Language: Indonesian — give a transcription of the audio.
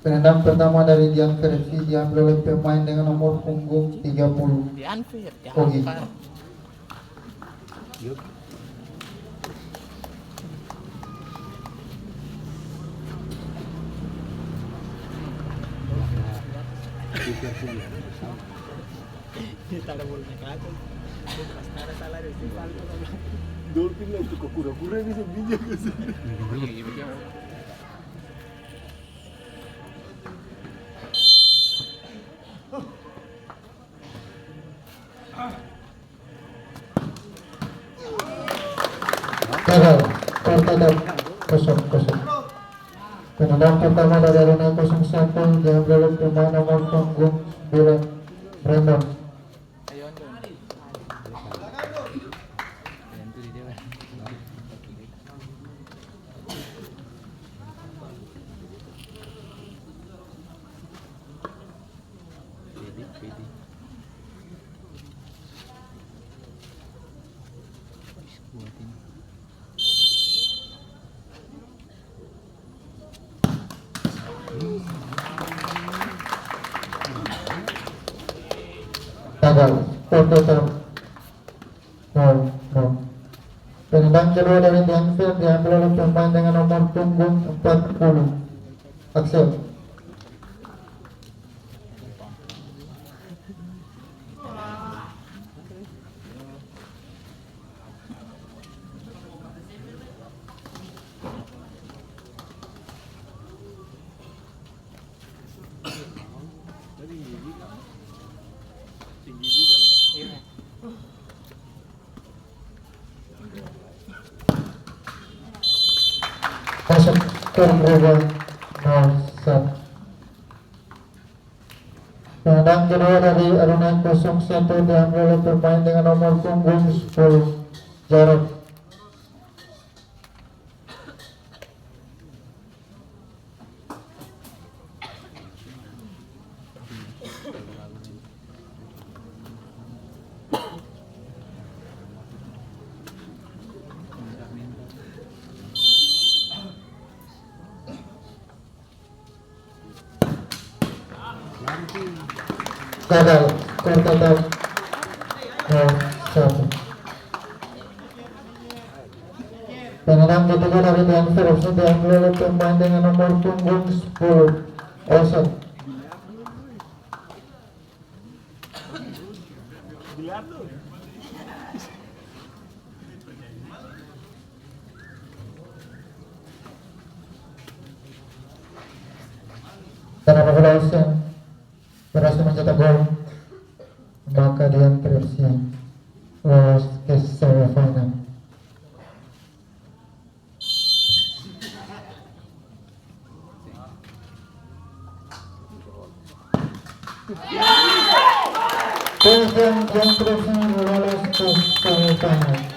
Penendang pertama dari Dian Versi diambil oleh pemain dengan nomor punggung 30. Dianfir, ya Ogi. Anfar. Kita ada boleh kagak. Pas ada salah di sini. Dolphin lah itu kok kura-kura bisa bijak ke sini. Gagal, tertadap 0-0. Penendang pertama dari arena 01 diambil oleh pemain nomor punggung 9 Brandon. Ayun doon. Gagal, tertutup 0-0. Penendang kedua dari Dianfir diambil oleh pemain dengan nomor punggung 40 Axel. Iya. Masuk terberubah 0-1. Penendang kedua dari arena 01 diambil oleh pemain dengan nomor punggung 10 Jarod. Gagal, tertadap 0-1. Penendang ketiga dari Dianfir diambil oleh pemain dengan nomor punggung 10 Olsen. Dan apabila Olsen berhasil mencetak gol, maka Dianfir lolos ke semifinal. Tim Dianfir lolos ke semifinal.